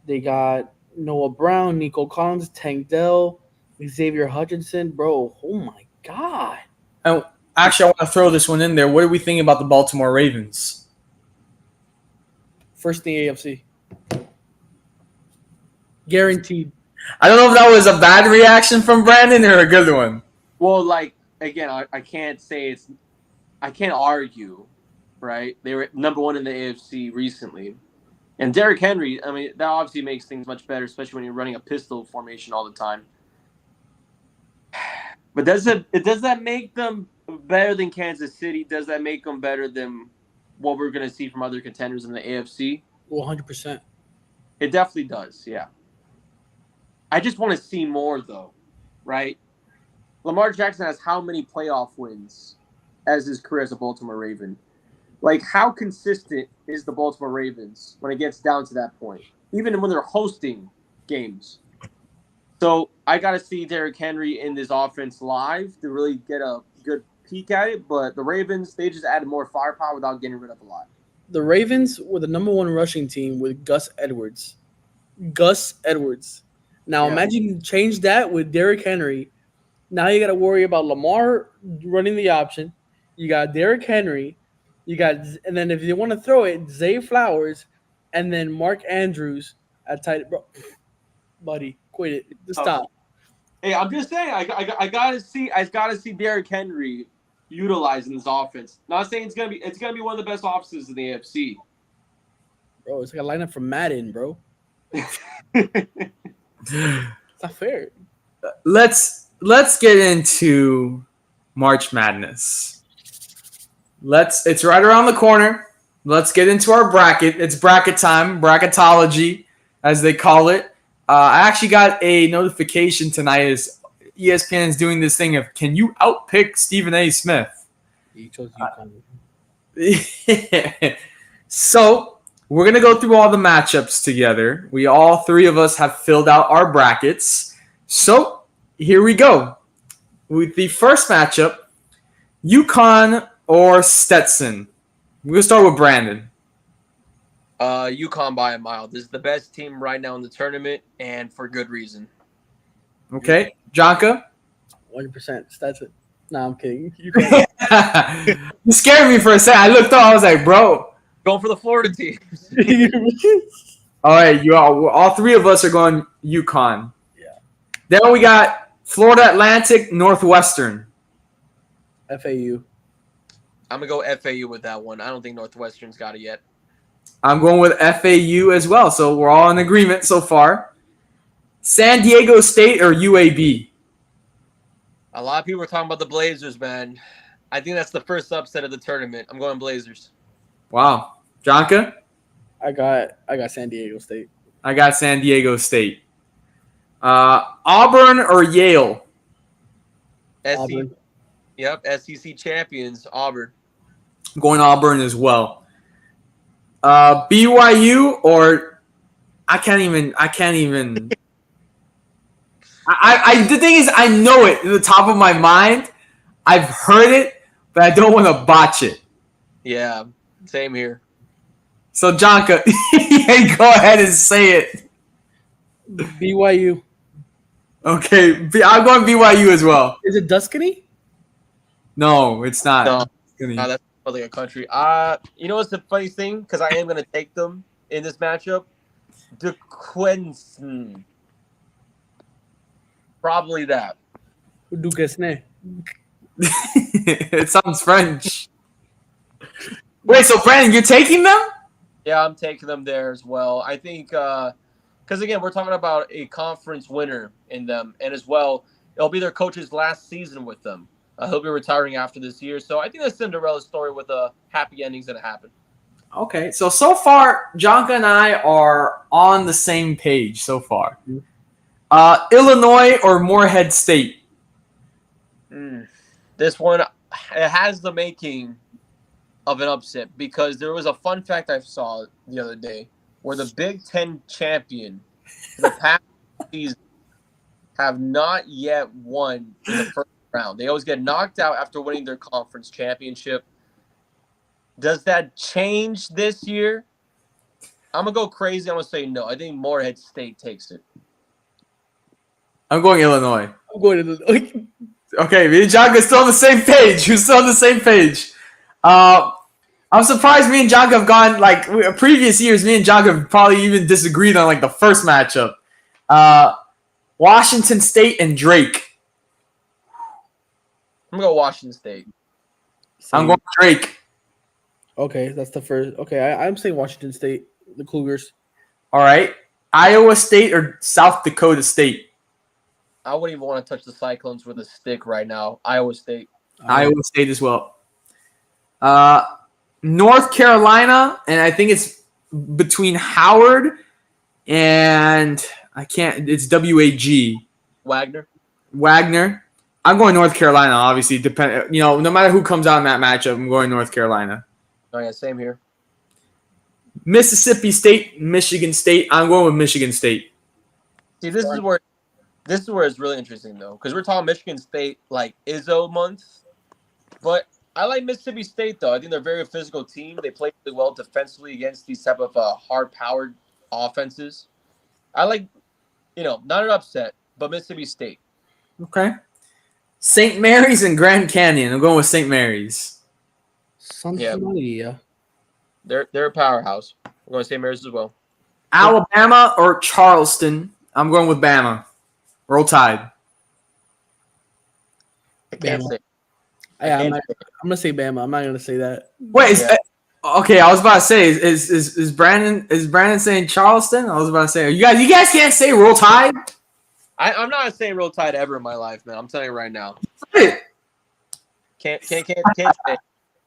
They got Noah Brown, Nico Collins, Tank Dell, Xavier Hutchinson. Bro, oh my God. And actually, I want to throw this one in there. What are we thinking about the Baltimore Ravens? First in the AFC. Guaranteed. I don't know if that was a bad reaction from Brandon or a good one. Well, like again, I can't say it's. I can't argue, right? They were number one in the AFC recently, and Derrick Henry. I mean, that obviously makes things much better, especially when you're running a pistol formation all the time. But does that make them better than Kansas City? Does that make them better than what we're going to see from other contenders in the AFC? 100%. It definitely does, yeah. I just want to see more, though, right? Lamar Jackson has how many playoff wins as his career as a Baltimore Raven? Like, how consistent is the Baltimore Ravens when it gets down to that point? Even when they're hosting games. So I got to see Derrick Henry in this offense live to really get a good peek at it. But the Ravens, they just added more firepower without getting rid of a lot. The Ravens were the number one rushing team with Gus Edwards. Gus Edwards. Now imagine change that with Derrick Henry. Now you got to worry about Lamar running the option. You got Derrick Henry. And then if you want to throw it, Zay Flowers, and then Mark Andrews at tight. Bro, buddy, quit it. Just stop. Hey, I'm just saying, I gotta see Derrick Henry utilizing this offense. Not saying it's gonna be one of the best offenses in the AFC. Bro, it's like a lineup from Madden, bro. It's not fair. Let's get into March Madness. It's right around the corner. Let's get into our bracket. It's bracket time, bracketology, as they call it. I actually got a notification tonight as ESPN is doing this thing of, can you outpick Stephen A. Smith? He chose UConn. So we're going to go through all the matchups together. All three of us have filled out our brackets. So here we go. With the first matchup, UConn or Stetson. We're going to start with Brandon. UConn by a mile. This is the best team right now in the tournament, and for good reason. Okay. Jonka? 100%. Stetson. No, I'm kidding. UConn. You scared me for a second. I looked up. I was like, bro. Going for the Florida teams. All right. All three of us are going UConn. Yeah. Then we got Florida Atlantic, Northwestern. FAU. I'm going to go FAU with that one. I don't think Northwestern's got it yet. I'm going with FAU as well, so we're all in agreement so far. San Diego State or UAB? A lot of people are talking about the Blazers, man. I think that's the first upset of the tournament. I'm going Blazers. Wow. Jonka? I got San Diego State. I got San Diego State. Auburn or Yale? Auburn. Yep, SEC champions, Auburn. I'm going Auburn as well. BYU or I can't even. The thing is, I know it at the top of my mind. I've heard it, but I don't want to botch it. Yeah, same here. So, Jonka, go ahead and say it. BYU. Okay, I'm going BYU as well. Is it Tuscany? No, it's not. No, that's like a country. You know what's the funny thing? Because I am going to take them in this matchup. DeQuincy. Probably that. Duquesne. It sounds French. Wait, so Brandon, you're taking them? Yeah, I'm taking them there as well. I think because, again, we're talking about a conference winner in them. And as well, it'll be their coach's last season with them. He'll be retiring after this year. So I think that's Cinderella story with a happy ending's going to happen. Okay, so far, Jonka and I are on the same page so far. Illinois or Morehead State? This one, it has the making of an upset because there was a fun fact I saw the other day where the Big Ten champion the past season have not yet won in the first round. They always get knocked out after winning their conference championship. Does that change this year? I'm going to go crazy. I'm going to say no. I think Morehead State takes it. I'm going Illinois. I'm going Illinois. Okay, me and Jonka are still on the same page. We're still on the same page. I'm surprised me and Jonka have gone, like, previous years, me and Jonka have probably even disagreed on, like, the first matchup. Washington State and Drake. I'm going to go Washington State. I'm going Drake. Okay, that's the first. Okay, I'm saying Washington State, the Cougars. All right. Iowa State or South Dakota State? I wouldn't even want to touch the Cyclones with a stick right now. Iowa State. Iowa State as well. North Carolina, and I think it's between Howard and it's WAG. Wagner. I'm going North Carolina, obviously. No matter who comes out in that matchup, I'm going North Carolina. Oh, yeah, same here. Mississippi State, Michigan State. I'm going with Michigan State. See, this is where it's really interesting, though, because we're talking Michigan State like Izzo month, but I like Mississippi State, though. I think they're a very physical team. They play really well defensively against these type of hard-powered offenses. I like, not an upset, but Mississippi State. Okay. St. Mary's and Grand Canyon. I'm going with St. Mary's. Santa Maria. They're a powerhouse. We're going to St. Mary's as well. Alabama or Charleston. I'm going with Bama. Roll Tide. I can't say. I'm gonna say Bama. I'm not gonna say that. Wait, okay. I was about to say, is Brandon saying Charleston? I was about to say, you guys can't say Roll Tide. I'm not saying Roll Tide ever in my life, man. I'm telling you right now. Can't say.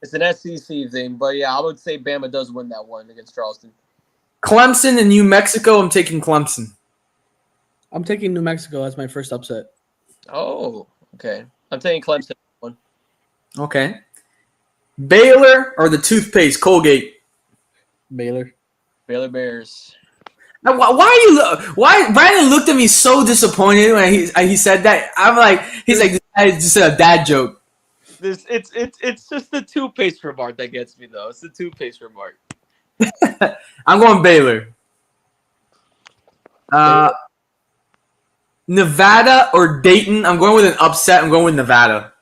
It's an SEC thing, but yeah, I would say Bama does win that one against Charleston. Clemson and New Mexico. I'm taking Clemson. I'm taking New Mexico as my first upset. Oh, okay. I'm taking Clemson. Okay. Baylor or the toothpaste, Colgate? Baylor Bears. Now, why Brandon looked at me so disappointed when he said that? I'm like, he's like, this is a dad joke. It's just the toothpaste remark that gets me, though. It's the toothpaste remark. I'm going Baylor. Nevada or Dayton? I'm going with an upset. I'm going with Nevada.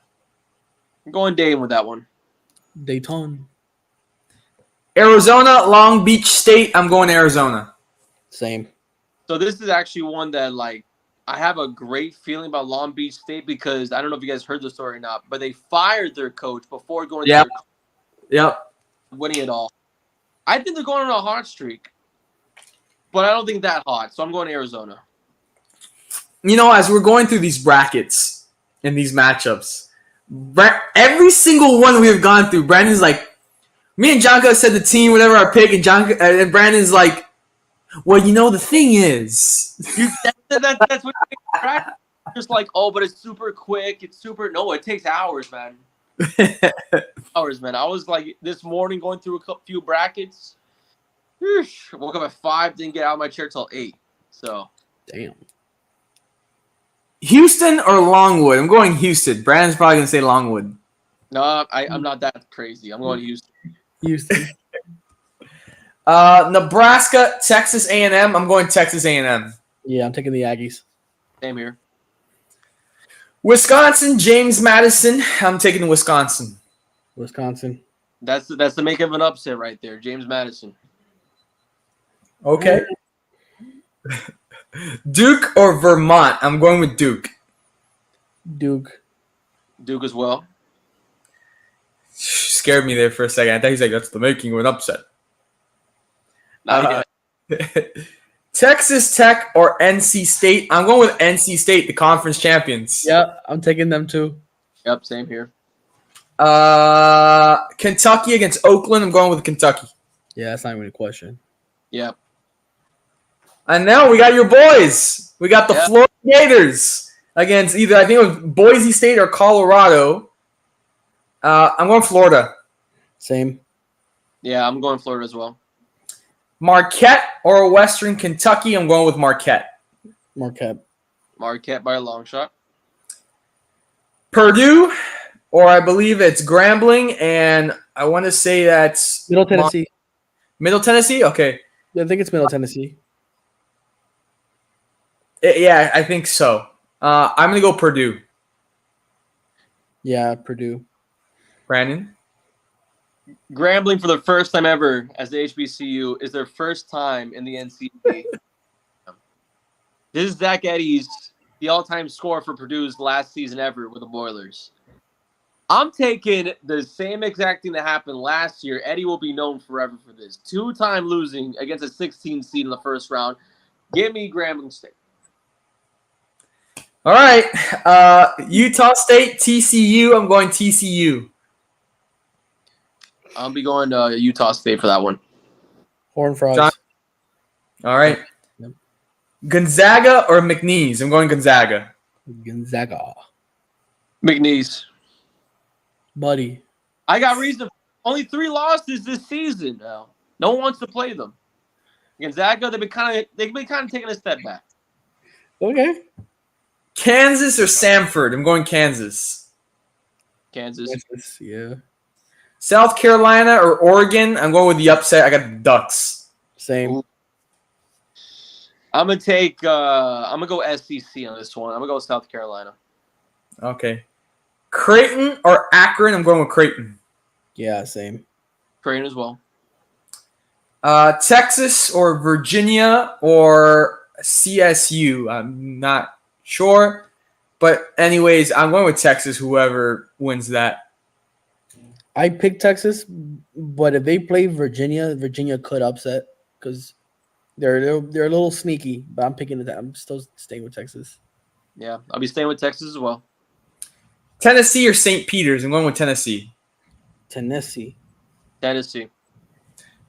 I'm going Dayton with that one. Dayton. Arizona, Long Beach State. I'm going Arizona. Same. So this is actually one that, like, I have a great feeling about Long Beach State because I don't know if you guys heard the story or not, but they fired their coach before going to winning it all. I think they're going on a hot streak, but I don't think that hot. So I'm going to Arizona. As we're going through these brackets and these matchups, every single one we have gone through, Brandon's like, me and Jonka said the team, whatever I pick, and Brandon's like, well, the thing is, that's what you practice. Just like, but it's super quick. No, it takes hours, man. Hours, man. I was like this morning going through a few brackets. Woke up at 5, didn't get out of my chair till 8. So, damn. Houston or Longwood? I'm going Houston. Brandon's probably gonna say Longwood. No, I'm not that crazy. I'm going to Houston. Nebraska, Texas A&M. I'm going Texas A&M. Yeah, I'm taking the Aggies. Same here. Wisconsin, James Madison. I'm taking Wisconsin. Wisconsin. That's the make of an upset right there, James Madison. Okay. Duke or Vermont? I'm going with Duke. Duke as well. Scared me there for a second. I thought he's like, that's the making of an upset. Texas Tech or NC State? I'm going with NC State, the conference champions. Yeah, I'm taking them too. Yep, same here. Kentucky against Oakland. I'm going with Kentucky. Yeah, that's not even a question. Yep. And now we got your boys. We got the Florida Gators against either, I think it was Boise State or Colorado. I'm going Florida. Same. Yeah, I'm going Florida as well. Marquette or Western Kentucky? I'm going with Marquette. Marquette by a long shot. Purdue, or I believe it's Grambling, and I want to say that's Middle Tennessee. Middle Tennessee? Okay. Yeah, I think it's Middle Tennessee. Yeah, I think so. I'm going to go Purdue. Yeah, Purdue. Brandon? Grambling for the first time ever as the HBCU is their first time in the NCAA. This is Zach Eddy's the all-time score for Purdue's last season ever with the Boilers. I'm taking the same exact thing that happened last year. Eddy will be known forever for this. 2-time losing against a 16 seed in the first round. Give me Grambling State. All right. Utah State, TCU. I'm going TCU. I'll be going to Utah State for that one. Horned Frogs. John? All right. Yep. Gonzaga or McNeese? I'm going Gonzaga. Gonzaga. McNeese. Buddy. I got reason. Only 3 losses this season now. No one wants to play them. Gonzaga, they've been kind of taking a step back. Okay. Kansas or Samford? I'm going Kansas. Kansas. Yeah. South Carolina or Oregon? I'm going with the upset. I got the Ducks. Same. Ooh. I'm gonna take. I'm gonna go SEC on this one. I'm gonna go South Carolina. Okay. Creighton or Akron? I'm going with Creighton. Yeah, same. Creighton as well. Texas or Virginia or CSU? I'm not sure. But anyways, I'm going with Texas, whoever wins that. I picked Texas, but if they play Virginia, Virginia could upset because they're a little sneaky. But I'm picking it. I'm still staying with Texas. Yeah, I'll be staying with Texas as well. Tennessee or St. Peter's? I'm going with Tennessee. Tennessee.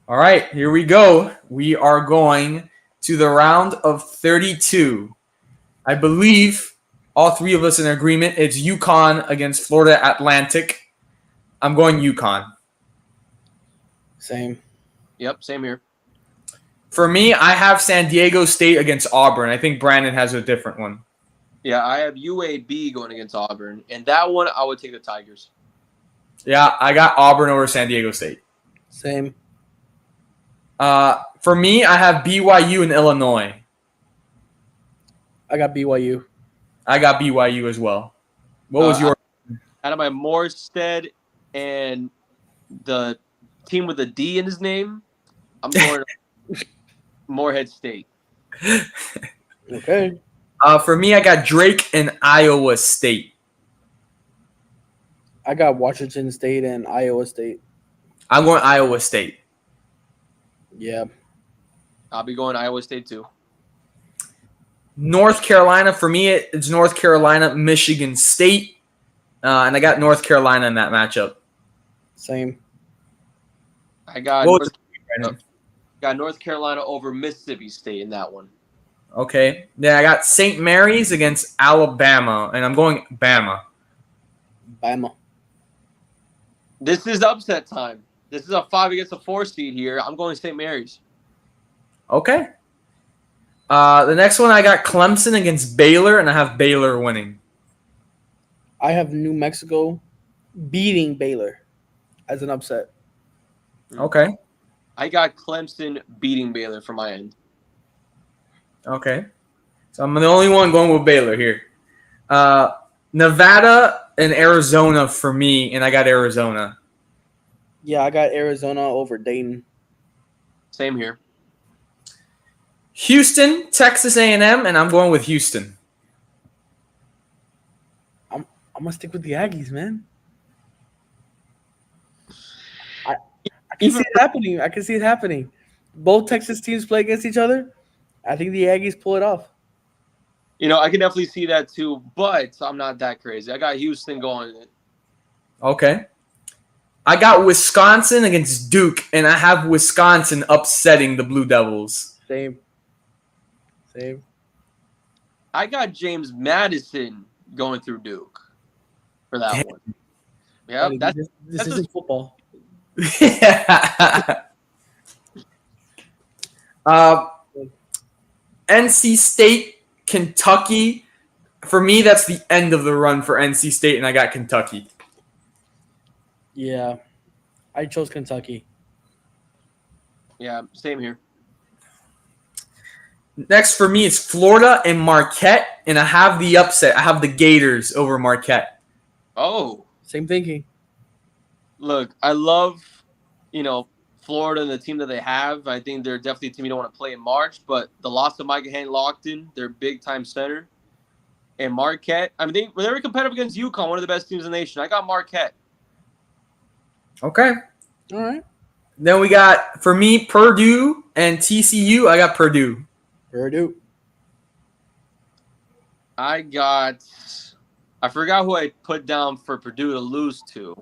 All right, here we go. We are going to the round of 32. I believe all 3 of us in agreement. It's UConn against Florida Atlantic. I'm going UConn. Same. Yep, same here. For me, I have San Diego State against Auburn. I think Brandon has a different one. Yeah, I have UAB going against Auburn. And that one, I would take the Tigers. Yeah, I got Auburn over San Diego State. Same. For me, I have BYU and Illinois. I got BYU. I got BYU as well. What was your? Out of my Morstead and the team with a D in his name, I'm going Morehead State. Okay. For me, I got Drake and Iowa State. I got Washington State and Iowa State. I'm going Iowa State. Yeah. I'll be going Iowa State too. North Carolina, for me, it's North Carolina, Michigan State. And I got North Carolina in that matchup. Same. I got North Carolina over Mississippi State in that one. Okay. Then I got St. Mary's against Alabama, and I'm going Bama. Bama. This is upset time. This is a 5 against a 4 seed here. I'm going St. Mary's. Okay. The next one, I got Clemson against Baylor, and I have Baylor winning. I have New Mexico beating Baylor as an upset. Okay. I got Clemson beating Baylor for my end. Okay. So I'm the only one going with Baylor here. Nevada and Arizona for me, and I got Arizona. Yeah, I got Arizona over Dayton. Same here. Houston, Texas A&M, and I'm going with Houston. I'm gonna stick with the Aggies, man. I can see it happening. I can see it happening. Both Texas teams play against each other. I think the Aggies pull it off. You know, I can definitely see that too, but I'm not that crazy. I got Houston going. Okay. I got Wisconsin against Duke, and I have Wisconsin upsetting the Blue Devils. Same. I got James Madison going through Duke for that one. Yeah, this isn't football. Yeah. NC State, Kentucky. For me, that's the end of the run for NC State, and I got Kentucky. Yeah, I chose Kentucky. Yeah, same here. Next for me is Florida and Marquette, and I have the upset. I have the Gators over Marquette. Oh. Same thinking. Look, I love, Florida and the team that they have. I think they're definitely a team you don't want to play in March. But the loss of Micah Lockton, their big-time center, and Marquette. I mean, they were competitive against UConn, one of the best teams in the nation. I got Marquette. Okay. All right. Then we got, for me, Purdue and TCU. I got Purdue. Purdue. I forgot who I put down for Purdue to lose to.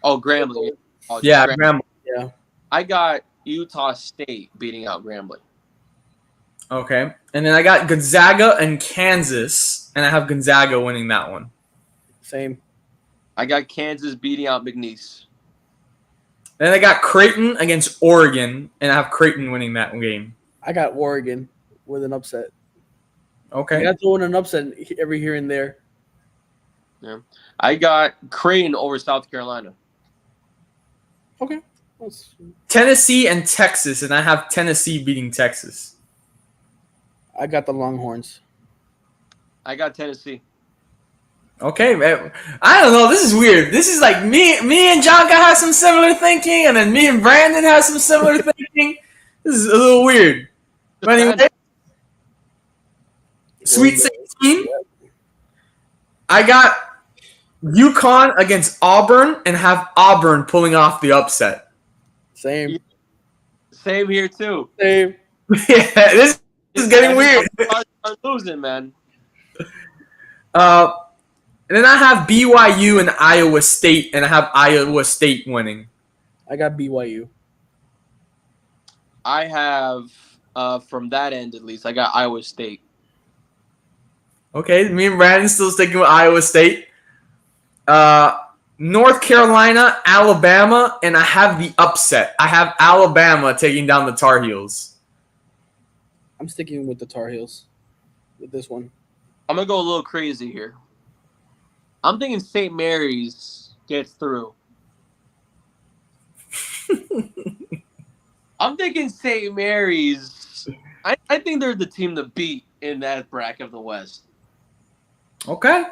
Oh, Grambling. Oh, Yeah, Grambling. Yeah. I got Utah State beating out Grambling. Okay. And then I got Gonzaga and Kansas, and I have Gonzaga winning that one. Same. I got Kansas beating out McNeese. Then I got Creighton against Oregon, and I have Creighton winning that game. I got Oregon with an upset. Okay. You have to win an upset every here and there. Yeah. I got Creighton over South Carolina. Okay. Tennessee and Texas, and I have Tennessee beating Texas. I got the Longhorns. I got Tennessee. Okay, man. I don't know. This is weird. This is like me and Jonka have some similar thinking, and then me and Brandon have some similar thinking. This is a little weird. But anyway, Sweet 16. I got UConn against Auburn and have Auburn pulling off the upset. Same. Same here too. Same. Yeah, this is getting weird. I'm losing, man. And then I have BYU and Iowa State, and I have Iowa State winning. I got BYU. I have, from that end at least, I got Iowa State. Okay, me and Brandon still sticking with Iowa State. North Carolina, Alabama, and I have the upset. I have Alabama taking down the Tar Heels. I'm sticking with the Tar Heels with this one. I'm going to go a little crazy here. I'm thinking St. Mary's gets through. I'm thinking St. Mary's. I think they're the team to beat in that bracket of the West. Okay.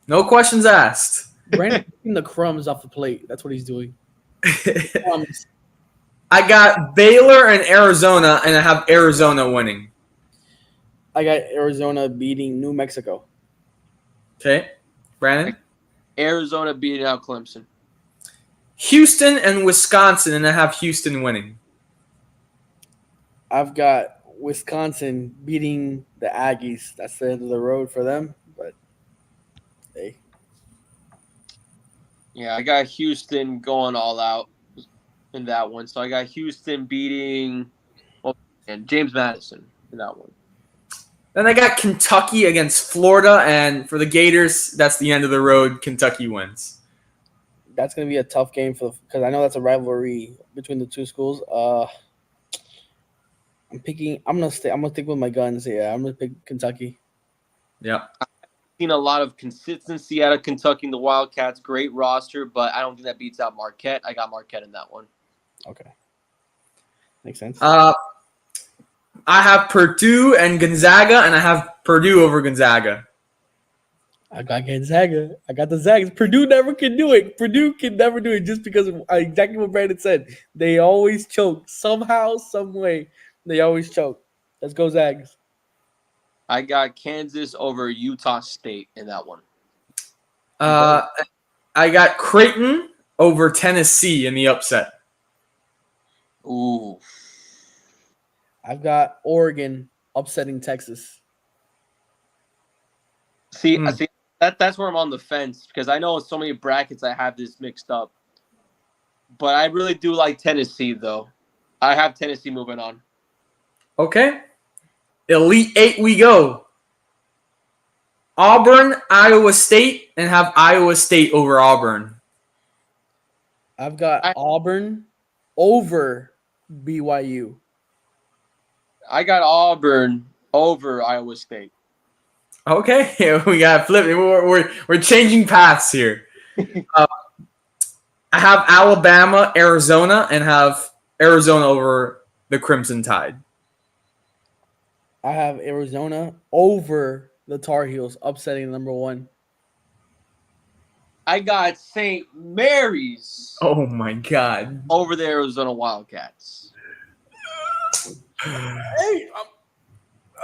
No questions asked. Brandon taking the crumbs off the plate. That's what he's doing. Crumbs. I got Baylor and Arizona, and I have Arizona winning. I got Arizona beating New Mexico. Okay. Brandon? Arizona beating out Clemson. Houston and Wisconsin, and I have Houston winning. I've got Wisconsin beating the Aggies. That's the end of the road for them, but hey. Yeah, I got Houston going all out in that one. So I got Houston beating and James Madison in that one. Then I got Kentucky against Florida, and for the Gators, that's the end of the road. Kentucky wins. That's going to be a tough game because I know that's a rivalry between the two schools. I'm gonna stick with my guns. Yeah, I'm gonna pick Kentucky. Yeah. I've seen a lot of consistency out of Kentucky and the Wildcats. Great roster, but I don't think that beats out Marquette. I got Marquette in that one. Okay. Makes sense. I have Purdue and Gonzaga, and I have Purdue over Gonzaga. I got Gonzaga. I got the Zags. Purdue never can do it. Purdue can never do it just because of exactly what Brandon said. They always choke. Somehow, some way, they always choke. Let's go Zags. I got Kansas over Utah State in that one. I got Creighton over Tennessee in the upset. Ooh. I've got Oregon upsetting Texas. See, that's where I'm on the fence because I know in so many brackets I have this mixed up. But I really do like Tennessee, though. I have Tennessee moving on. Okay. Elite Eight we go. Auburn, Iowa State, and have Iowa State over Auburn. I've got Auburn over BYU. I got Auburn over Iowa State. Okay, we got flipping. We're changing paths here. I have Alabama, Arizona, and have Arizona over the Crimson Tide. I have Arizona over the Tar Heels upsetting number one. I got St. Mary's Oh my God. over the Arizona Wildcats. Hey,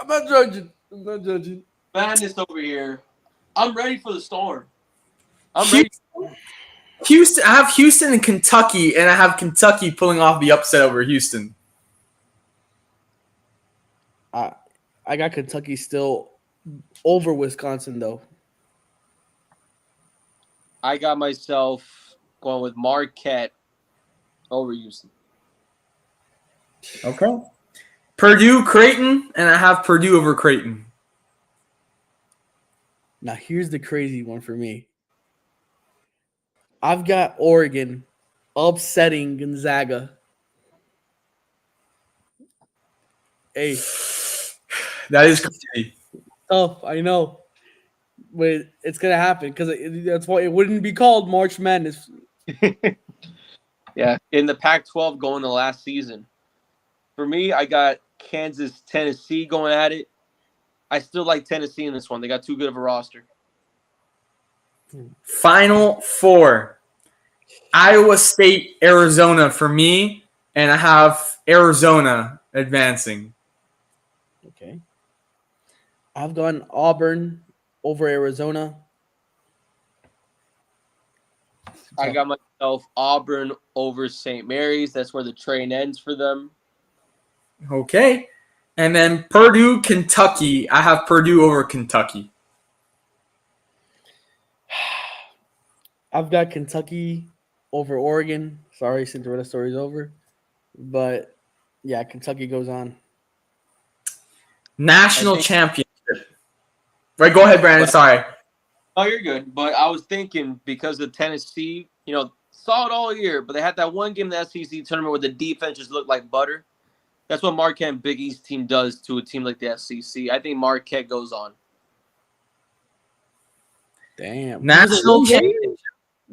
I'm not judging. I'm not judging. Madness over here. I'm ready for the storm. I'm Houston, ready. Houston. I have Houston and Kentucky, and I have Kentucky pulling off the upset over Houston. I got Kentucky still over Wisconsin though. I got myself going with Marquette over Houston. Okay. Purdue, Creighton, and I have Purdue over Creighton. Now here's the crazy one for me. I've got Oregon upsetting Gonzaga. Hey, That is crazy. tough, I know. But it's gonna happen because that's why it wouldn't be called March Madness. Yeah, in the Pac-12 going to last season. For me, I got Kansas, Tennessee going at it. I still like Tennessee in this one. They got too good of a roster. Final four. Iowa State, Arizona for me, and I have Arizona advancing. Okay. I've gone Auburn over Arizona. I got myself Auburn over St. Mary's. That's where the train ends for them. Okay. And then Purdue, Kentucky. I have Purdue over Kentucky. I've got Kentucky over Oregon. Sorry, Cinderella story's over. But yeah, Kentucky goes on. National championship. Right, go ahead, Brandon. Sorry. Oh, you're good. But I was thinking because of Tennessee, saw it all year, but they had that one game in the SEC tournament where the defense just looked like butter. That's what Marquette and Big East team does to a team like the SEC. I think Marquette goes on. Damn. National championship.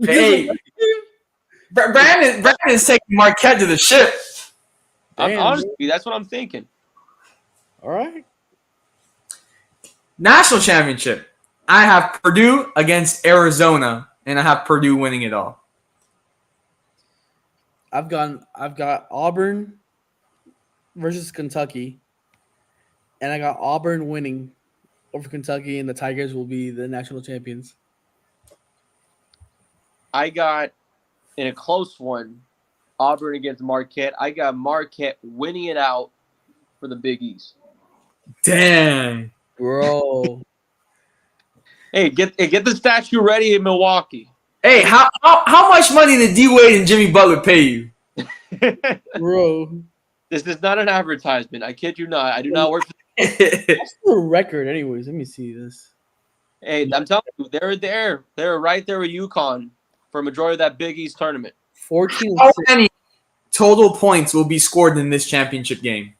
Hey, Brandon's taking Marquette to the ship. Honestly, that's what I'm thinking. All right. National championship. I have Purdue against Arizona, and I have Purdue winning it all. I've got Auburn versus Kentucky, and I got Auburn winning over Kentucky, and the Tigers will be the national champions. I got, in a close one, Auburn against Marquette. I got Marquette winning it out for the Big East. Dang. Bro. Hey, get the statue ready in Milwaukee. Hey, how much money did D-Wade and Jimmy Butler pay you? Bro. This is not an advertisement. I kid you not. I do not work for What's the record anyways? Let me see this. Hey, I'm telling you, they're there. They're right there with UConn for a majority of that Big East tournament. 14. How many total points will be scored in this championship game?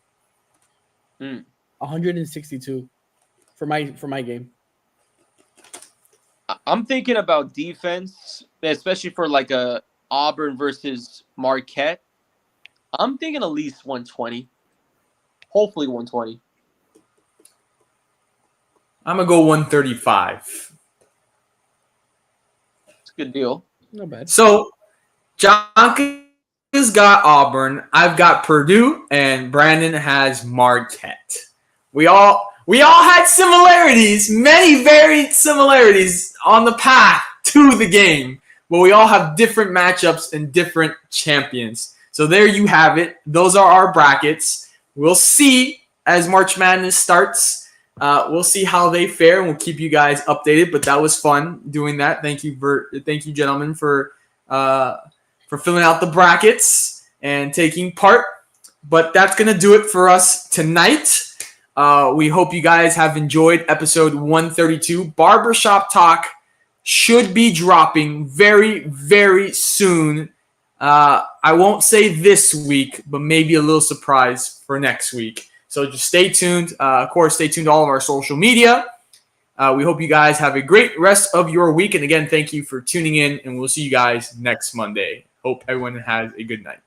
162 for my game. I'm thinking about defense, especially for like a Auburn versus Marquette. I'm thinking at least 120. Hopefully 120. I'm going to go 135. It's a good deal. Not bad. So, John has got Auburn. I've got Purdue, and Brandon has Marquette. We all had similarities, many varied similarities on the path to the game, but we all have different matchups and different champions. So there you have it. Those are our brackets. We'll see as March Madness starts. We'll see how they fare, and we'll keep you guys updated. But that was fun doing that. Thank you, gentlemen, for filling out the brackets and taking part. But that's gonna do it for us tonight. We hope you guys have enjoyed episode 132. Barbershop Talk should be dropping very, very soon. I won't say this week, but maybe a little surprise for next week. So just stay tuned. Of course, stay tuned to all of our social media. We hope you guys have a great rest of your week. And again, thank you for tuning in, and we'll see you guys next Monday. Hope everyone has a good night.